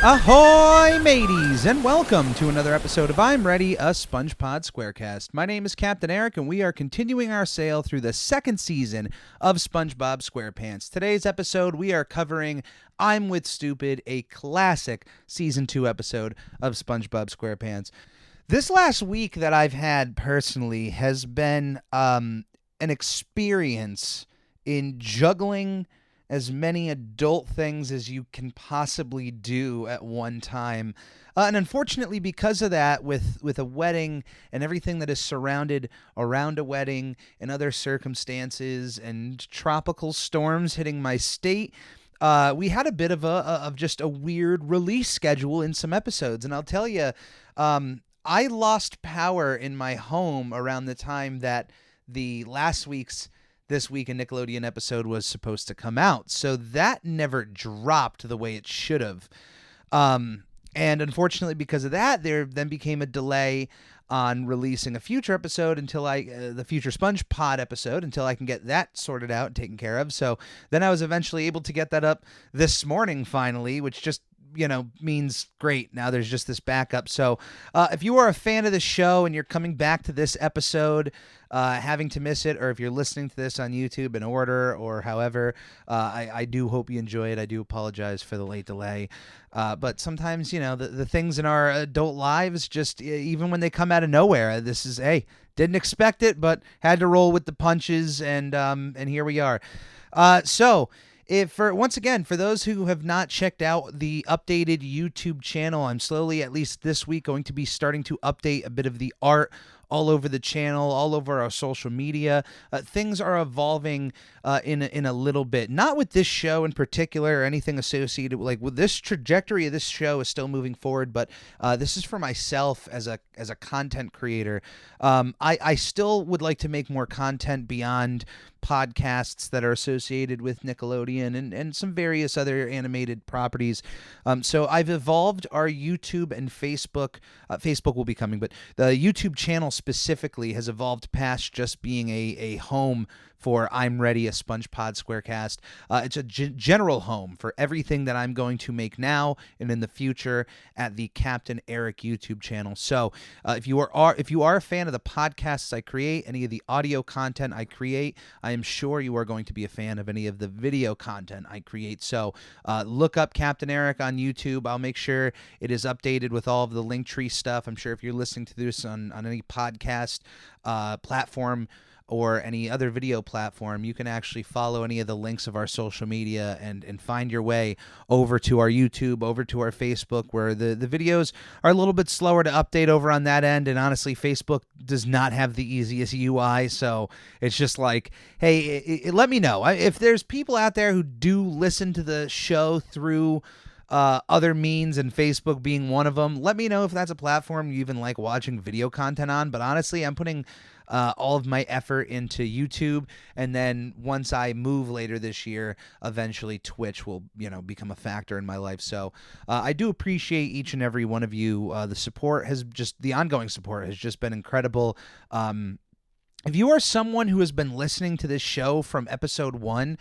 Ahoy, mateys, and welcome to another episode of I'm Ready, a SpongeBob SquareCast. My name is Captain Eric, and we are continuing our sail through the second season of SpongeBob SquarePants. Today's episode, we are covering I'm with Stupid, a classic Season 2 episode of SpongeBob SquarePants. This last week that I've had personally has been an experience in juggling as many adult things as you can possibly do at one time. And unfortunately, because of that, with a wedding and everything that is surrounded around a wedding and other circumstances and tropical storms hitting my state, we had a bit of just a weird release schedule in some episodes. And I'll tell you, I lost power in my home around the time that the This Week in Nickelodeon episode was supposed to come out. So that never dropped the way it should have. And unfortunately, because of that, there then became a delay on releasing a future episode until the future SpongePod episode, until I can get that sorted out and taken care of. So then I was eventually able to get that up this morning finally, which just means great. Now there's just this backup. So if you are a fan of the show and you're coming back to this episode, having to miss it, or if you're listening to this on YouTube in order or however, I do hope you enjoy it. I do apologize for the late delay. But sometimes, the things in our adult lives, just even when they come out of nowhere, this is, hey, didn't expect it, but had to roll with the punches, and here we are. Once again, for those who have not checked out the updated YouTube channel, I'm slowly, at least this week, going to be starting to update a bit of the art all over the channel, all over our social media. Things are evolving in a little bit. Not with this show in particular or anything associated with this trajectory of this show is still moving forward, but this is for myself as a content creator. I still would like to make more content beyond podcasts that are associated with Nickelodeon and some various other animated properties. So I've evolved our YouTube and Facebook. Facebook will be coming, but the YouTube channel specifically has evolved past just being a home for I'm Ready, a SpongeBob SquareCast. It's a general home for everything that I'm going to make now and in the future at the Captain Eric YouTube channel. So if you are a fan of the podcasts I create, any of the audio content I create, I am sure you are going to be a fan of any of the video content I create. So look up Captain Eric on YouTube. I'll make sure it is updated with all of the Linktree stuff. I'm sure if you're listening to this on any podcast platform or any other video platform, you can actually follow any of the links of our social media and find your way over to our YouTube, over to our Facebook, where the videos are a little bit slower to update over on that end. And honestly, Facebook does not have the easiest UI. So it's just like, hey, let me know. If there's people out there who do listen to the show through other means, and Facebook being one of them, let me know if that's a platform you even like watching video content on. But honestly, I'm putting all of my effort into YouTube, and then once I move later this year, eventually Twitch will become a factor in my life. So I do appreciate each and every one of you. The ongoing support has just been incredible. If you are someone who has been listening to this show from episode 1,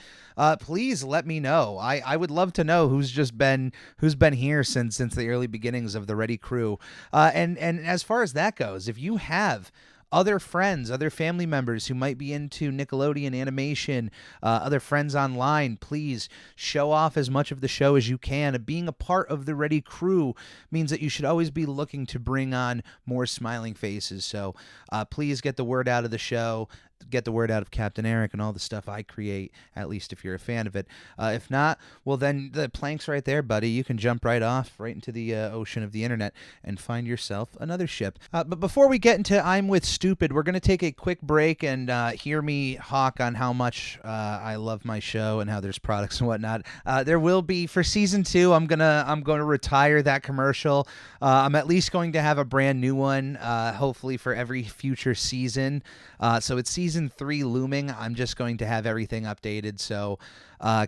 please let me know. I would love to know who's been here since the early beginnings of the Ready crew. And as far as that goes, if you have other friends, other family members who might be into Nickelodeon animation, other friends online, please show off as much of the show as you can. Being a part of the Ready crew means that you should always be looking to bring on more smiling faces. So please get the word out of the show. Get the word out of Captain Eric and all the stuff I create, at least if you're a fan of it. If not, well, then the plank's right there, buddy. You can jump right off, right into the ocean of the internet and find yourself another ship. But before we get into I'm with Stupid, we're going to take a quick break and hear me hawk on how much I love my show and how there's products and whatnot. There will be, for season 2, I'm gonna retire that commercial. I'm at least going to have a brand new one, hopefully for every future season. So it's season 3 looming. I'm just going to have everything updated. So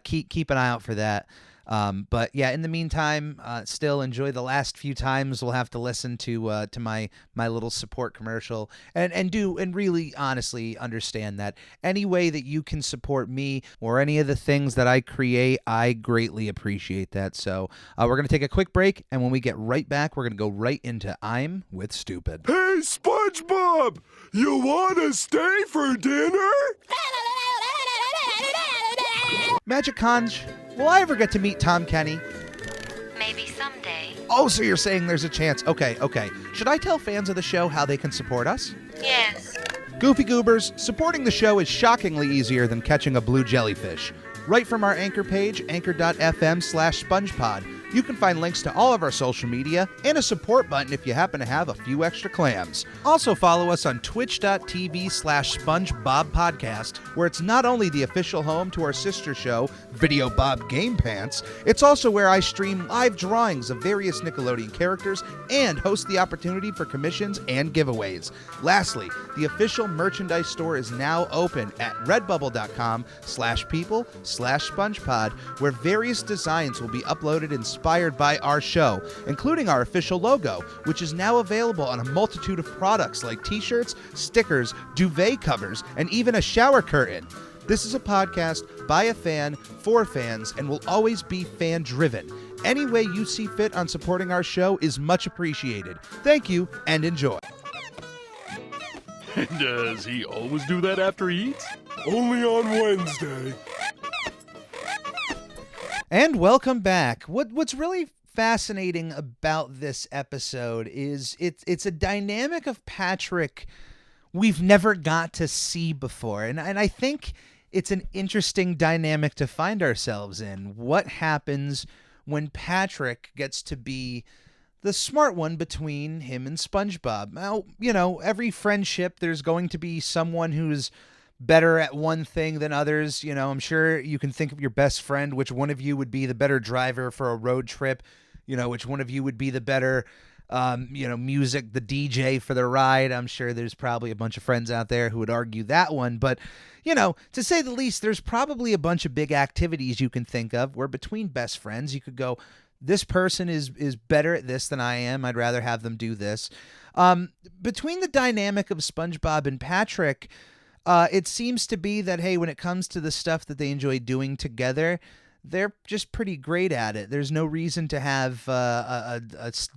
keep an eye out for that. But yeah, in the meantime, still enjoy the last few times we'll have to listen to my little support commercial, and really honestly understand that any way that you can support me or any of the things that I create, I greatly appreciate that. So we're gonna take a quick break, and when we get right back, we're gonna go right into I'm with Stupid. Hey, SpongeBob! You wanna stay for dinner? Magic Conj, will I ever get to meet Tom Kenny? Maybe someday. Oh, so you're saying there's a chance. Okay. Should I tell fans of the show how they can support us? Yes. Goofy Goobers, supporting the show is shockingly easier than catching a blue jellyfish. Right from our anchor page, anchor.fm/SpongePod, you can find links to all of our social media and a support button if you happen to have a few extra clams. Also follow us on twitch.tv/SpongeBobPodcast, where it's not only the official home to our sister show, Video Bob Game Pants, it's also where I stream live drawings of various Nickelodeon characters and host the opportunity for commissions and giveaways. Lastly, the official merchandise store is now open at redbubble.com/people/SpongePod, where various designs will be uploaded inspired by our show, including our official logo, which is now available on a multitude of products like t-shirts, stickers, duvet covers, and even a shower curtain. This is a podcast by a fan for fans and will always be fan-driven. Any way you see fit on supporting our show is much appreciated. Thank you and enjoy. Does he always do that after he eats? Only on Wednesday. And welcome back. What's really fascinating about this episode is it's a dynamic of Patrick we've never got to see before. And I think it's an interesting dynamic to find ourselves in. What happens when Patrick gets to be the smart one between him and SpongeBob? Now, every friendship, there's going to be someone who's better at one thing than others. I'm sure you can think of your best friend, which one of you would be the better driver for a road trip, which one of you would be the better, music, the DJ for the ride. I'm sure there's probably a bunch of friends out there who would argue that one. But, to say the least, there's probably a bunch of big activities you can think of where between best friends, you could go, this person is better at this than I am. I'd rather have them do this. Between the dynamic of SpongeBob and Patrick, it seems to be that, hey, when it comes to the stuff that they enjoy doing together, they're just pretty great at it. There's no reason to have a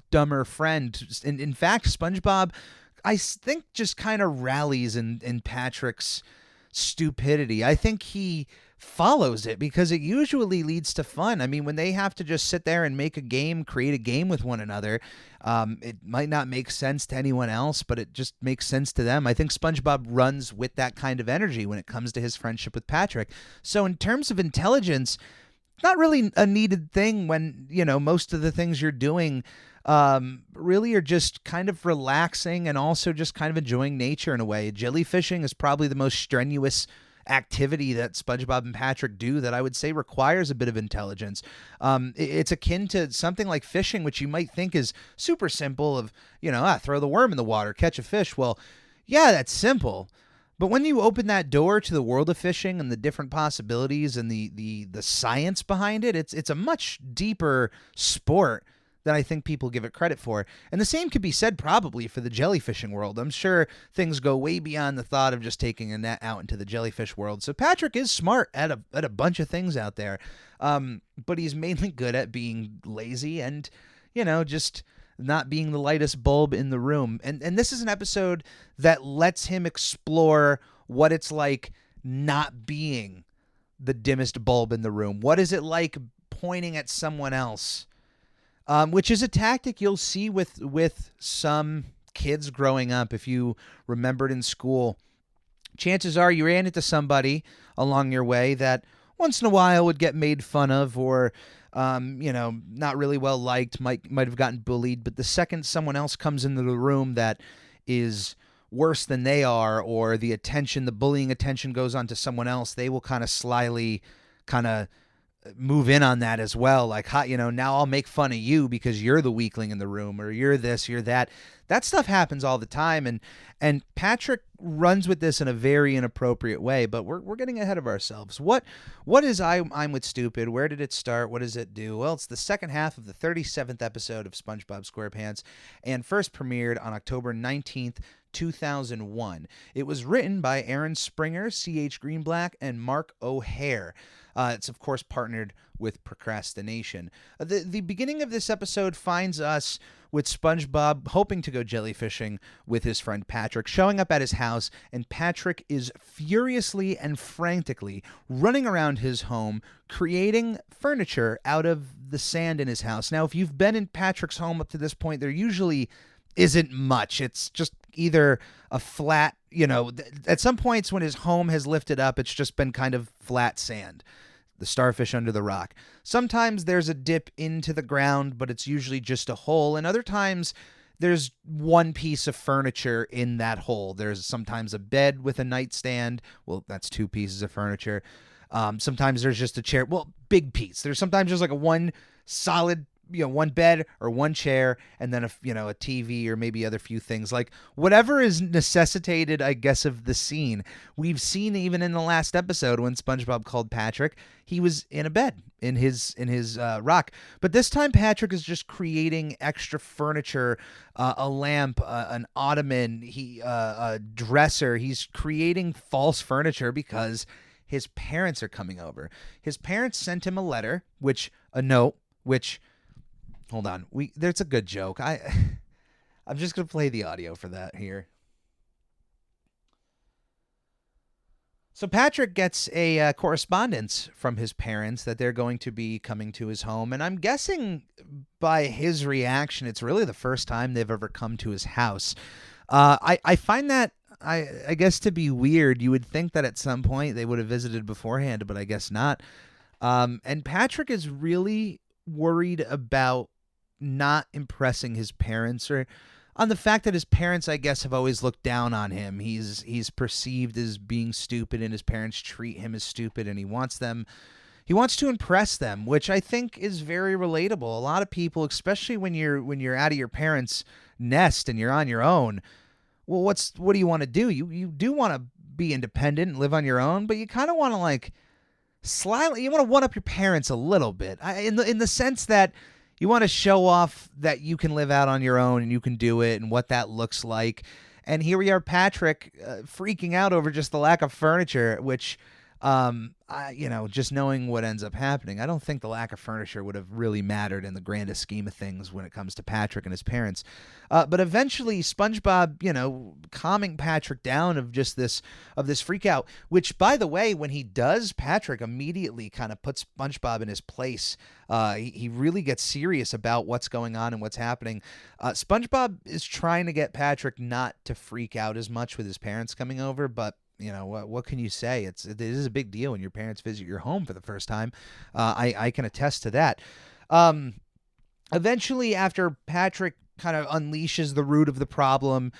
dumber friend. In fact, SpongeBob, I think, just kind of rallies in Patrick's stupidity. I think he follows it because it usually leads to fun. I mean, when they have to just sit there and make a game, create a game with one another, it might not make sense to anyone else, but it just makes sense to them. I think SpongeBob runs with that kind of energy when it comes to his friendship with Patrick. So in terms of intelligence, not really a needed thing when, most of the things you're doing really are just kind of relaxing and also just kind of enjoying nature in a way. Jellyfishing is probably the most strenuous activity that SpongeBob and Patrick do that I would say requires a bit of intelligence. It's akin to something like fishing, which you might think is super simple of, throw the worm in the water, catch a fish. Well, yeah, that's simple. But when you open that door to the world of fishing and the different possibilities and the science behind it, it's a much deeper sport than I think people give it credit for. And the same could be said probably for the jellyfishing world. I'm sure things go way beyond the thought of just taking a net out into the jellyfish world. So Patrick is smart at a bunch of things out there. But he's mainly good at being lazy and, just not being the lightest bulb in the room. And this is an episode that lets him explore what it's like not being the dimmest bulb in the room. What is it like pointing at someone else? Which is a tactic you'll see with some kids growing up. If you remembered in school, chances are you ran into somebody along your way that once in a while would get made fun of or, not really well liked, might have gotten bullied. But the second someone else comes into the room that is worse than they are, or the bullying attention goes on to someone else, they will kind of slyly move in on that as well. Like, now I'll make fun of you because you're the weakling in the room, or you're this, you're that. That stuff happens all the time, and Patrick runs with this in a very inappropriate way. But we're getting ahead of ourselves. What is I'm with Stupid? Where did it start? What does it do? Well, it's the second half of the 37th episode of SpongeBob SquarePants, and first premiered on October 19th. 2001. It was written by Aaron Springer, C.H. Greenblatt, and Mark O'Hare. It's, of course, partnered with Procrastination. The beginning of this episode finds us with SpongeBob hoping to go jellyfishing with his friend Patrick, showing up at his house, and Patrick is furiously and frantically running around his home, creating furniture out of the sand in his house. Now, if you've been in Patrick's home up to this point, there usually isn't much. It's just either a flat, at some points when his home has lifted up, it's just been kind of flat sand, the starfish under the rock. Sometimes there's a dip into the ground, but it's usually just a hole. And other times there's one piece of furniture in that hole. There's sometimes a bed with a nightstand. Well, that's two pieces of furniture. Sometimes there's just a chair. Well, big piece. There's sometimes just like a one solid, one bed or one chair, and then a TV or maybe other few things, like whatever is necessitated, I guess, of the scene. We've seen even in the last episode when SpongeBob called Patrick, he was in a bed in his rock. But this time Patrick is just creating extra furniture, a lamp, an ottoman, a dresser. He's creating false furniture because his parents are coming over. His parents sent him a note, which hold on. There's a good joke. I'm just going to play the audio for that here. So Patrick gets a correspondence from his parents that they're going to be coming to his home. And I'm guessing by his reaction, it's really the first time they've ever come to his house. I find that, I guess, to be weird. You would think that at some point they would have visited beforehand, but I guess not. And Patrick is really worried about not impressing his parents, or on the fact that his parents, I guess, have always looked down on him. He's perceived as being stupid, and his parents treat him as stupid, and he wants to impress them, which I think is very relatable. A lot of people, especially when you're out of your parents' nest and you're on your own, well, what do you want to do? You do want to be independent and live on your own, but you kind of want to slightly, you want to one up your parents a little bit, in the sense that you want to show off that you can live out on your own and you can do it and what that looks like. And here we are, Patrick, freaking out over just the lack of furniture, which, just knowing what ends up happening, I don't think the lack of furniture would have really mattered in the grandest scheme of things when it comes to Patrick and his parents. But eventually SpongeBob, calming Patrick down of this freak out, which, by the way, when he does, Patrick immediately kind of puts SpongeBob in his place. He really gets serious about what's going on and what's happening. SpongeBob is trying to get Patrick not to freak out as much with his parents coming over, but what can you say? It is a big deal when your parents visit your home for the first time. I can attest to that. Eventually, after Patrick kind of unleashes the root of the problem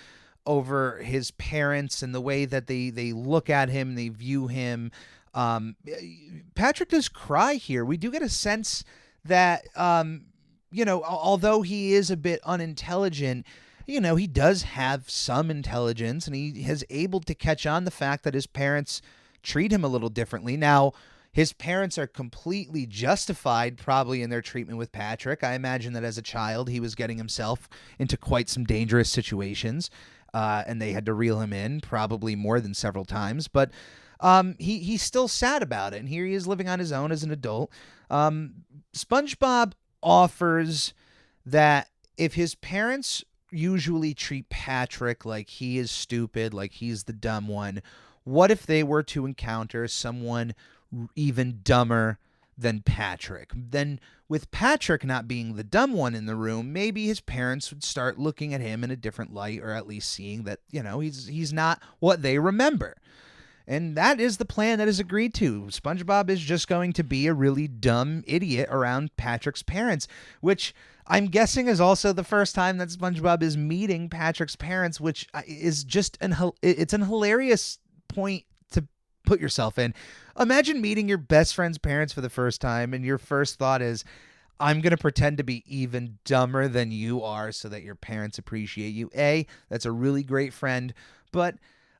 over his parents and the way that they look at him, they view him, Patrick does cry here. We do get a sense that, although he is a bit unintelligent, he does have some intelligence, and he is able to catch on the fact that his parents treat him a little differently. Now, his parents are completely justified probably in their treatment with Patrick. I imagine that as a child, he was getting himself into quite some dangerous situations, and they had to reel him in probably more than several times. But he's still sad about it, and here he is living on his own as an adult. SpongeBob offers that if his parents usually treat Patrick like he is stupid, like he's the dumb one, what if they were to encounter someone even dumber than Patrick? Then, with Patrick not being the dumb one in the room, maybe his parents would start looking at him in a different light, or at least seeing that, he's not what they remember. And that is the plan that is agreed to. SpongeBob is just going to be a really dumb idiot around Patrick's parents, which I'm guessing is also the first time that SpongeBob is meeting Patrick's parents, which is just it's an hilarious point put yourself in. Imagine meeting your best friend's parents for the first time, and your first thought is, I'm going to pretend to be even dumber than you are so that your parents appreciate you. That's a really great friend, but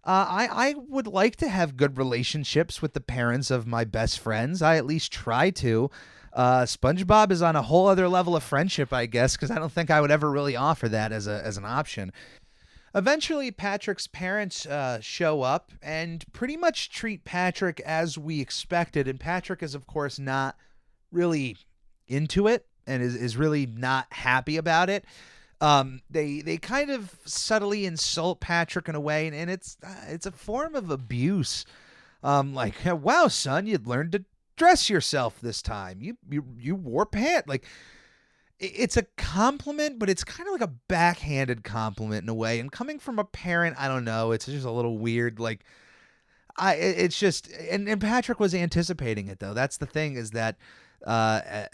I would like to have good relationships with the parents of my best friends. I at least try to. SpongeBob is on a whole other level of friendship, I guess, because I don't think I would ever really offer that as an option. Eventually, Patrick's parents show up and pretty much treat Patrick as we expected. And Patrick is, of course, not really into it and is really not happy about it. They kind of subtly insult Patrick in a way, and it's a form of abuse. Like, wow, son, you'd learned to dress yourself this time. You wore pants. Like, it's a compliment, but it's kind of like a backhanded compliment in a way. And coming from a parent, I don't know, it's just a little weird. Like, it's just, and Patrick was anticipating it though. That's the thing, is that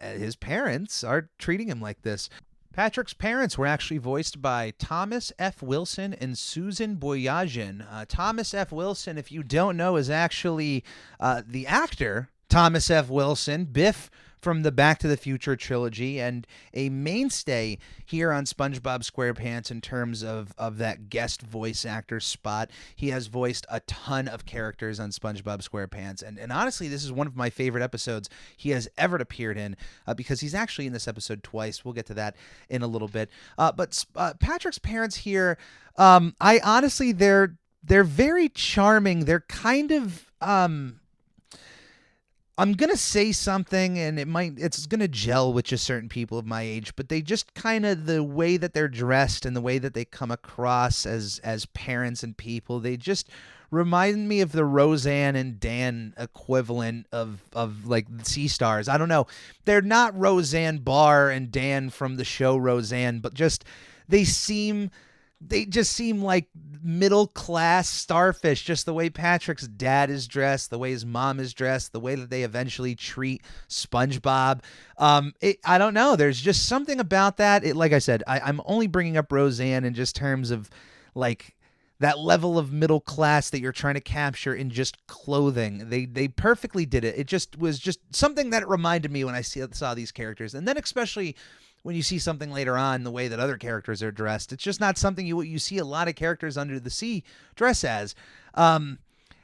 his parents are treating him like this. Patrick's parents were actually voiced by Thomas F. Wilson and Susan Boyajian. Thomas F. Wilson, if you don't know, is actually the actor Thomas F. Wilson, Biff from the Back to the Future trilogy, and a mainstay here on SpongeBob SquarePants in terms of that guest voice actor spot. He has voiced a ton of characters on SpongeBob SquarePants, and honestly, this is one of my favorite episodes he has ever appeared in, because he's actually in this episode twice. We'll get to that in a little bit. But Patrick's parents here, I honestly, they're very charming. They're kind of I'm going to say something and it's going to gel with just certain people of my age, but they just kind of, the way that they're dressed and the way that they come across as parents and people, they just remind me of the Roseanne and Dan equivalent of like Sea Stars. I don't know. They're not Roseanne Barr and Dan from the show Roseanne, but just they just seem like middle class starfish, just the way Patrick's dad is dressed, the way his mom is dressed, the way that they eventually treat SpongeBob. I don't know. There's just something about that. Like I said, I'm only bringing up Roseanne in just terms of like that level of middle class that you're trying to capture in just clothing. They perfectly did it. It just was just something that it reminded me when I saw these characters. And then especially when you see something later on, the way that other characters are dressed, it's just not something you see a lot of characters under the sea dress as.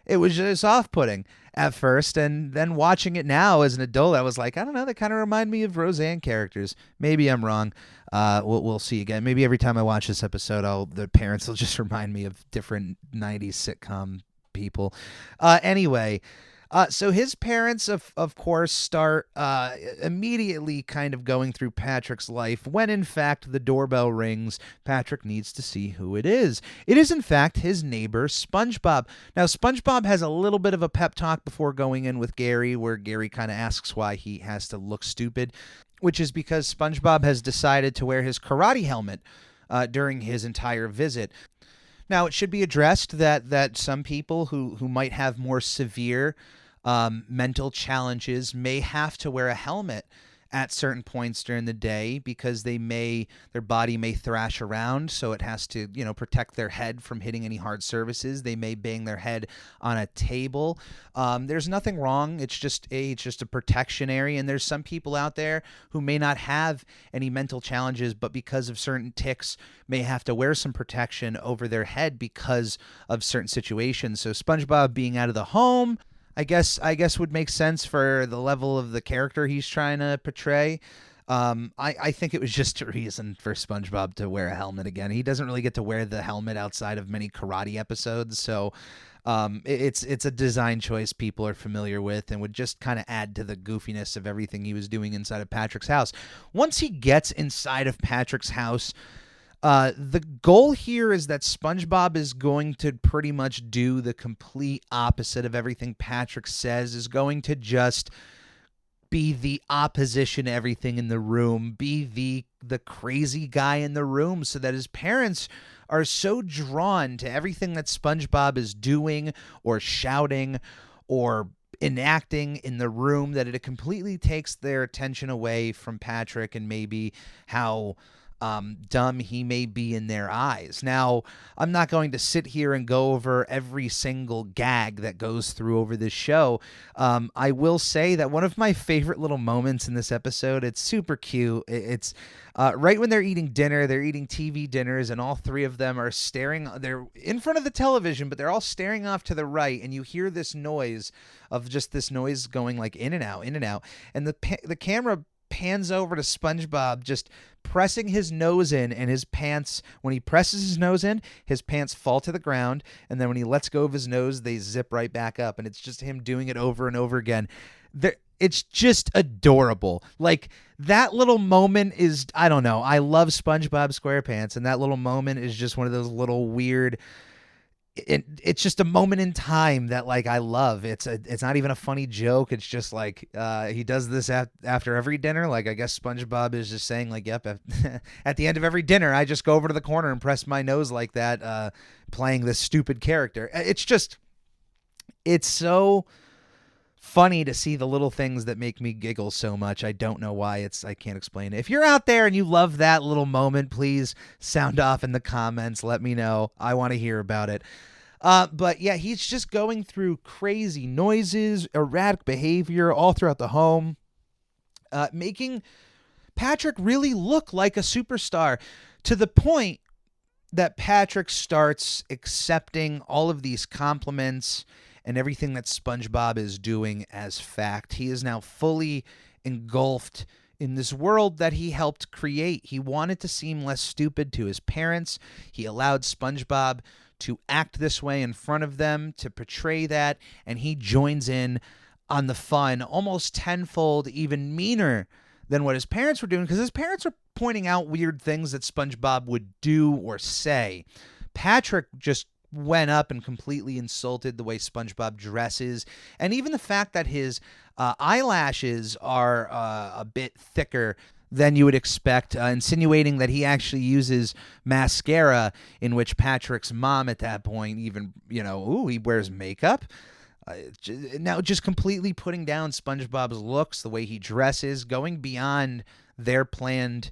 It was just off-putting at first, and then watching it now as an adult, I was like, I don't know, they kind of remind me of Roseanne characters. Maybe I'm wrong. We'll see again. Maybe every time I watch this episode, the parents will just remind me of different 90s sitcom people. Anyway. So his parents, of course, start immediately kind of going through Patrick's life when, in fact, the doorbell rings. Patrick needs to see who it is. It is, in fact, his neighbor, SpongeBob. Now, SpongeBob has a little bit of a pep talk before going in with Gary, where Gary kind of asks why he has to look stupid, which is because SpongeBob has decided to wear his karate helmet during his entire visit. Now, it should be addressed that some people who might have more severe mental challenges may have to wear a helmet at certain points during the day because their body may thrash around, so it has to, protect their head from hitting any hard surfaces. They may bang their head on a table. There's nothing wrong. It's just a protection area, and there's some people out there who may not have any mental challenges, but because of certain tics may have to wear some protection over their head because of certain situations. So SpongeBob being out of the home, I guess would make sense for the level of the character he's trying to portray. I think it was just a reason for SpongeBob to wear a helmet again. He doesn't really get to wear the helmet outside of many karate episodes, so it's a design choice people are familiar with and would just kind of add to the goofiness of everything he was doing inside of Patrick's house. Once he gets inside of Patrick's house, the goal here is that SpongeBob is going to pretty much do the complete opposite of everything Patrick says, is going to just be the opposition to everything in the room, be the crazy guy in the room, so that his parents are so drawn to everything that SpongeBob is doing or shouting or enacting in the room that it completely takes their attention away from Patrick and maybe how dumb he may be in their eyes. Now, I'm not going to sit here and go over every single gag that goes through over this show. I will say that one of my favorite little moments in this episode, it's super cute. It's right when they're eating dinner, they're eating TV dinners, and all three of them are staring. They're in front of the television, but they're all staring off to the right, and you hear this noise of just this noise going like in and out, in and out. And the camera pans over to SpongeBob just pressing his nose in, and his pants, when he presses his nose in, his pants fall to the ground, and then when he lets go of his nose, they zip right back up, and it's just him doing it over and over again. It's just adorable. Like, that little moment is, I don't know, I love SpongeBob SquarePants, and that little moment is just one of those little weird, it's just a moment in time that, like, I love. It's not even a funny joke. It's just like he does this after every dinner. Like, I guess SpongeBob is just saying, like, yep, at the end of every dinner, I just go over to the corner and press my nose like that, playing this stupid character. It's so funny to see the little things that make me giggle so much. I don't know why. I can't explain it. If you're out there and you love that little moment, please sound off in the comments. Let me know. I want to hear about it. But yeah, he's just going through crazy noises, erratic behavior all throughout the home, making Patrick really look like a superstar, to the point that Patrick starts accepting all of these compliments and everything that SpongeBob is doing as fact. He is now fully engulfed in this world that he helped create. He wanted to seem less stupid to his parents. He allowed SpongeBob to act this way in front of them, to portray that, and he joins in on the fun almost tenfold, even meaner than what his parents were doing, because his parents were pointing out weird things that SpongeBob would do or say. Patrick just went up and completely insulted the way SpongeBob dresses, and even the fact that his eyelashes are a bit thicker than you would expect, insinuating that he actually uses mascara, in which Patrick's mom at that point even, he wears makeup. Now just completely putting down SpongeBob's looks, the way he dresses, going beyond their planned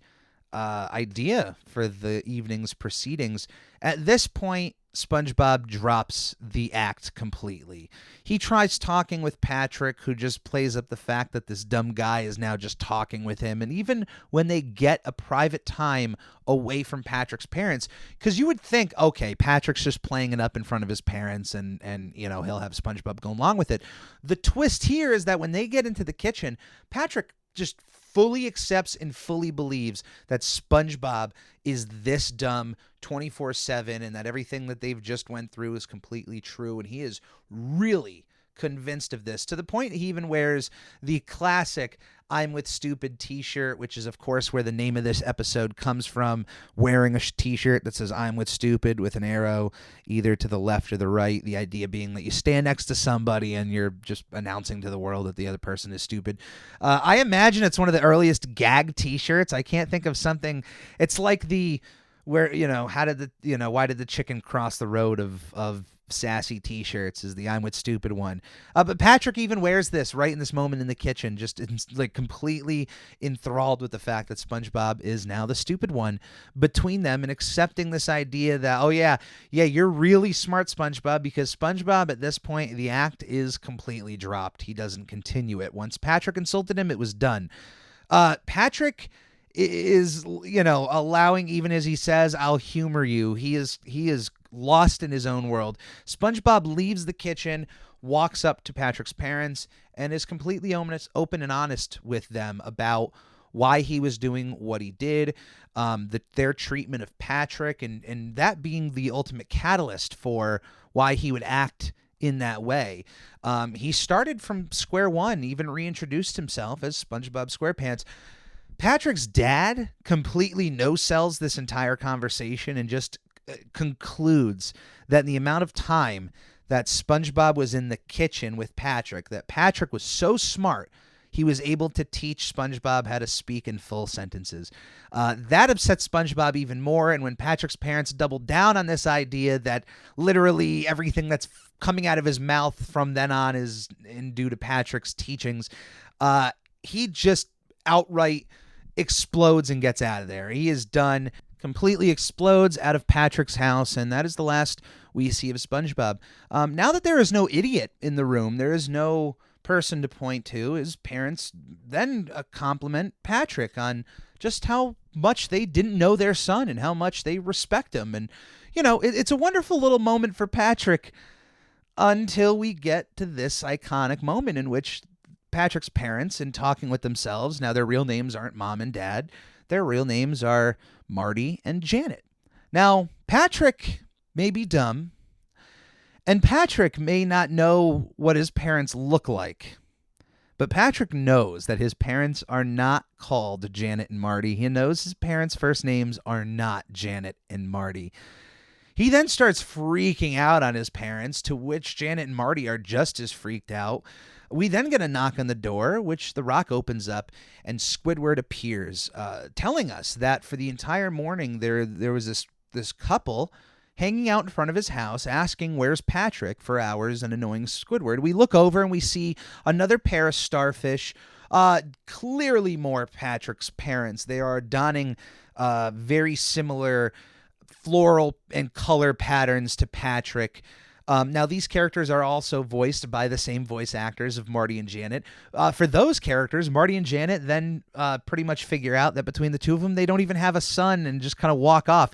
idea for the evening's proceedings. At this point, SpongeBob drops the act completely. He tries talking with Patrick, who just plays up the fact that this dumb guy is now just talking with him. And even when they get a private time away from Patrick's parents, because you would think, okay, Patrick's just playing it up in front of his parents, and he'll have SpongeBob go along with it. The twist here is that when they get into the kitchen, Patrick just fully accepts and fully believes that SpongeBob is this dumb 24/7, and that everything that they've just went through is completely true, and he is really convinced of this, to the point he even wears the classic "I'm with Stupid" t-shirt, which is of course where the name of this episode comes from, wearing a t-shirt that says "I'm with Stupid" with an arrow either to the left or the right, the idea being that you stand next to somebody and you're just announcing to the world that the other person is stupid. I imagine it's one of the earliest gag t-shirts. I can't think of something. It's like why did the chicken cross the road of sassy t-shirts is the "I'm with Stupid" one. But Patrick even wears this right in this moment in the kitchen, just like completely enthralled with the fact that SpongeBob is now the stupid one between them, and accepting this idea that, oh yeah, you're really smart, SpongeBob, because SpongeBob at this point, the act is completely dropped. He doesn't continue it. Once Patrick insulted him, it was done. Patrick is, allowing, even as he says, "I'll humor you." He is lost in his own world. SpongeBob leaves the kitchen, walks up to Patrick's parents, and is completely open and honest with them about why he was doing what he did, their treatment of Patrick, and that being the ultimate catalyst for why he would act in that way. He started from square one, even reintroduced himself as SpongeBob SquarePants. Patrick's dad completely no-sells this entire conversation and just concludes that in the amount of time that SpongeBob was in the kitchen with Patrick, that Patrick was so smart, he was able to teach SpongeBob how to speak in full sentences. That upsets SpongeBob even more, and when Patrick's parents doubled down on this idea that literally everything that's coming out of his mouth from then on is due to Patrick's teachings, he just outright explodes and gets out of there. He is done, completely explodes out of Patrick's house, and that is the last we see of SpongeBob. Now that there is no idiot in the room, there is no person to point to. His parents then compliment Patrick on just how much they didn't know their son and how much they respect him. And, it's a wonderful little moment for Patrick until we get to this iconic moment in which Patrick's parents, in talking with themselves, now their real names aren't Mom and Dad, their real names are Marty and Janet. Now, Patrick may be dumb, and Patrick may not know what his parents look like, but Patrick knows that his parents are not called Janet and Marty. He knows his parents' first names are not Janet and Marty. He then starts freaking out on his parents, to which Janet and Marty are just as freaked out. We then get a knock on the door, which the rock opens up, and Squidward appears, telling us that for the entire morning there was this couple hanging out in front of his house, asking where's Patrick for hours and annoying Squidward. We look over and we see another pair of starfish, clearly more Patrick's parents. They are donning very similar floral and color patterns to Patrick. Now, these characters are also voiced by the same voice actors of Marty and Janet. For those characters, Marty and Janet then pretty much figure out that between the two of them, they don't even have a son and just kind of walk off.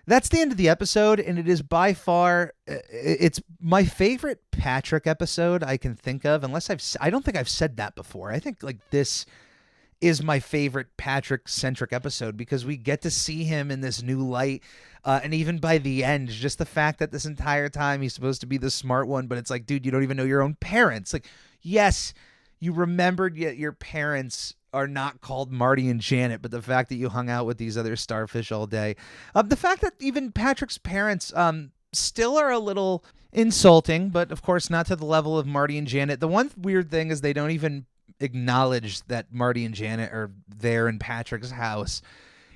That's the end of the episode, and it is by far, it's my favorite Patrick episode I can think of, I don't think I've said that before. I think this is my favorite Patrick-centric episode because we get to see him in this new light. And even by the end, just the fact that this entire time he's supposed to be the smart one, but it's like, dude, you don't even know your own parents. Like, yes, you remembered yet your parents are not called Marty and Janet, but the fact that you hung out with these other starfish all day. The fact that even Patrick's parents still are a little insulting, but of course not to the level of Marty and Janet. The one weird thing is they don't even acknowledge that Marty and Janet are there in Patrick's house.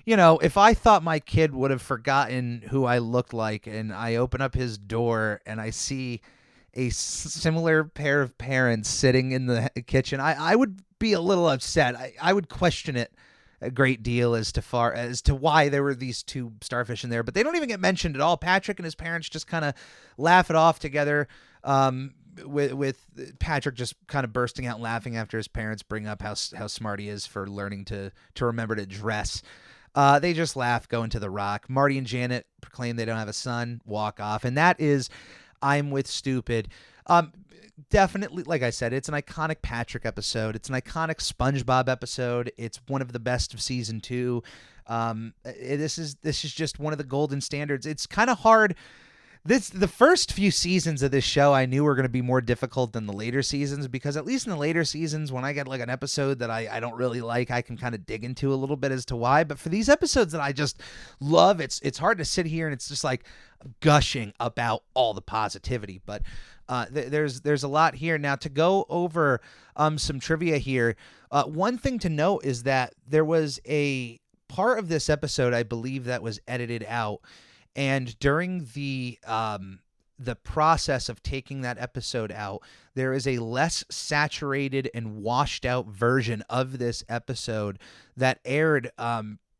If I thought my kid would have forgotten who I looked like and I open up his door and I see a similar pair of parents sitting in the kitchen, I would be a little upset. I would question it a great deal as to why there were these two starfish in there, but they don't even get mentioned at all. Patrick and his parents just kind of laugh it off together, with Patrick just kind of bursting out laughing after his parents bring up how smart he is for learning to remember to dress. They just laugh, go into the rock. Marty and Janet proclaim they don't have a son, walk off, and that is I'm with Stupid. Definitely, like I said, it's an iconic Patrick episode. It's an iconic SpongeBob episode. It's one of the best of season 2. This is just one of the golden standards. It's kind of hard. The first few seasons of this show I knew were going to be more difficult than the later seasons, because at least in the later seasons, when I get like an episode that I don't really like, I can kind of dig into a little bit as to why. But for these episodes that I just love, it's hard to sit here and it's just like gushing about all the positivity. But there's a lot here. Now, to go over some trivia here, one thing to note is that there was a part of this episode, I believe, that was edited out. And during the process of taking that episode out, there is a less saturated and washed out version of this episode that aired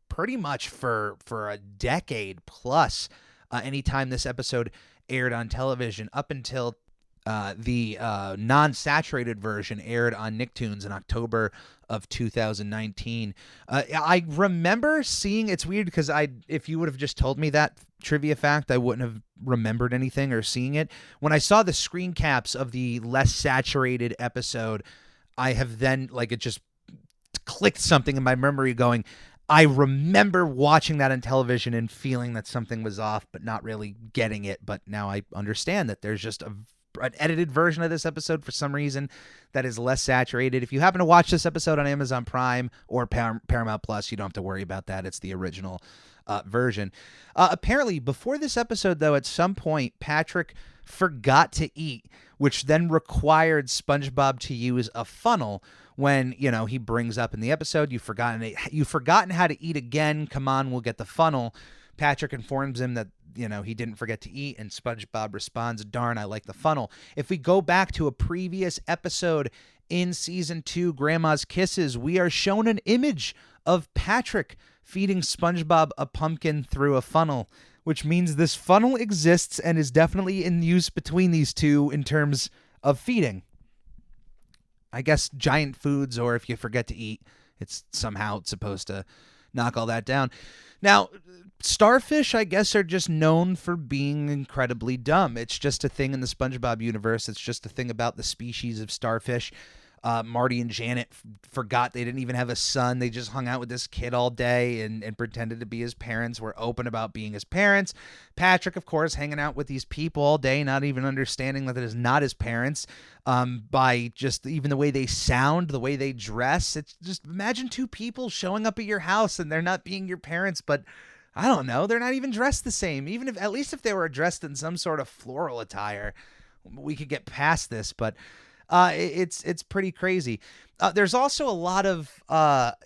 pretty much for a decade plus. Anytime this episode aired on television, up until the non-saturated version aired on Nicktoons in October of 2019. I remember seeing, it's weird because if you would have just told me that trivia fact, I wouldn't have remembered anything or seeing it. When I saw the screen caps of the less saturated episode, I have then, like, it just clicked something in my memory going, I remember watching that on television and feeling that something was off, but not really getting it. But now I understand that there's just an edited version of this episode for some reason that is less saturated. If you happen to watch this episode on Amazon Prime or Paramount Plus, you don't have to worry about that. It's the original version. Apparently, before this episode, though, at some point, Patrick forgot to eat, which then required SpongeBob to use a funnel. When, he brings up in the episode, you've forgotten how to eat again. Come on, we'll get the funnel. Patrick informs him that, he didn't forget to eat, and SpongeBob responds, darn, I like the funnel. If we go back to a previous episode In season 2, Grandma's Kisses, we are shown an image of Patrick feeding SpongeBob a pumpkin through a funnel, which means this funnel exists and is definitely in use between these two in terms of feeding. I guess giant foods, or if you forget to eat, it's somehow supposed to knock all that down. Now, starfish, I guess, are just known for being incredibly dumb. It's just a thing in the SpongeBob universe. It's just a thing about the species of starfish. Marty and Janet forgot they didn't even have a son. They just hung out with this kid all day and pretended to be his parents, were open about being his parents. Patrick, of course, hanging out with these people all day, not even understanding that it is not his parents, by just even the way they sound, the way they dress. It's just, imagine two people showing up at your house and they're not being your parents, but I don't know, they're not even dressed the same. Even if, at least if they were dressed in some sort of floral attire, we could get past this, but it's pretty crazy. There's also a lot of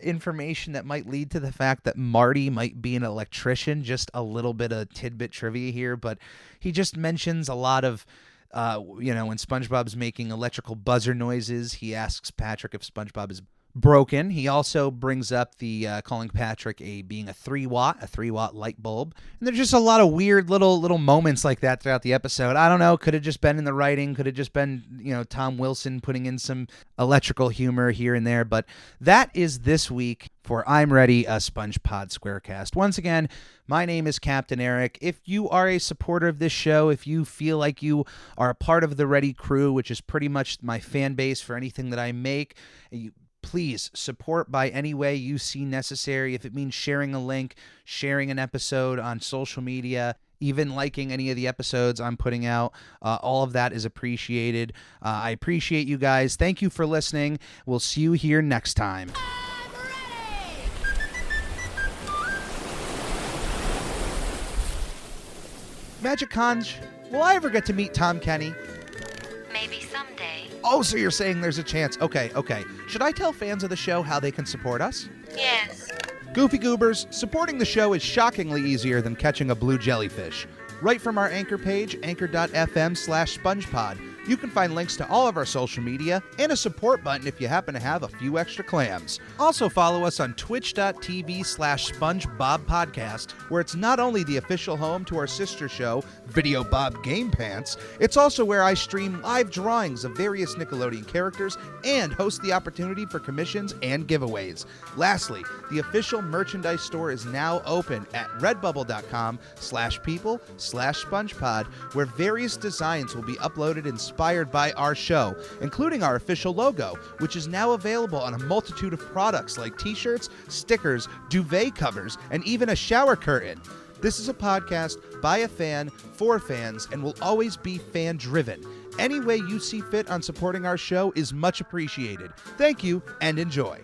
information that might lead to the fact that Marty might be an electrician. Just a little bit of tidbit trivia here, but he just mentions a lot of, when SpongeBob's making electrical buzzer noises, he asks Patrick if SpongeBob is broken. He also brings up the calling Patrick being a 3-watt light bulb. And there's just a lot of weird little moments like that throughout the episode. I don't know, could have just been in the writing, could have just been, Tom Wilson putting in some electrical humor here and there. But that is this week for I'm Ready, a SpongeBob SquareCast. Once again, my name is Captain Eric. If you are a supporter of this show, if you feel like you are a part of the Ready crew, which is pretty much my fan base for anything that I make, please support by any way you see necessary. If it means sharing a link, sharing an episode on social media, even liking any of the episodes I'm putting out, all of that is appreciated. I appreciate you guys. Thank you for listening. We'll see you here next time. Magic Conch, will I ever get to meet Tom Kenny? Maybe someday. Oh, so you're saying there's a chance. Okay. Should I tell fans of the show how they can support us? Yes. Goofy Goobers, supporting the show is shockingly easier than catching a blue jellyfish. Right from our anchor page, anchor.fm/SpongePod, you can find links to all of our social media and a support button if you happen to have a few extra clams. Also follow us on twitch.tv/SpongeBobPodcast, where it's not only the official home to our sister show, Video Bob Game Pants, it's also where I stream live drawings of various Nickelodeon characters and host the opportunity for commissions and giveaways. Lastly, the official merchandise store is now open at redbubble.com/people/SpongePod, where various designs will be uploaded inspired by our show, including our official logo, which is now available on a multitude of products like t-shirts, stickers, duvet covers, and even a shower curtain. This is a podcast by a fan, for fans, and will always be fan-driven. Any way you see fit on supporting our show is much appreciated. Thank you, and enjoy.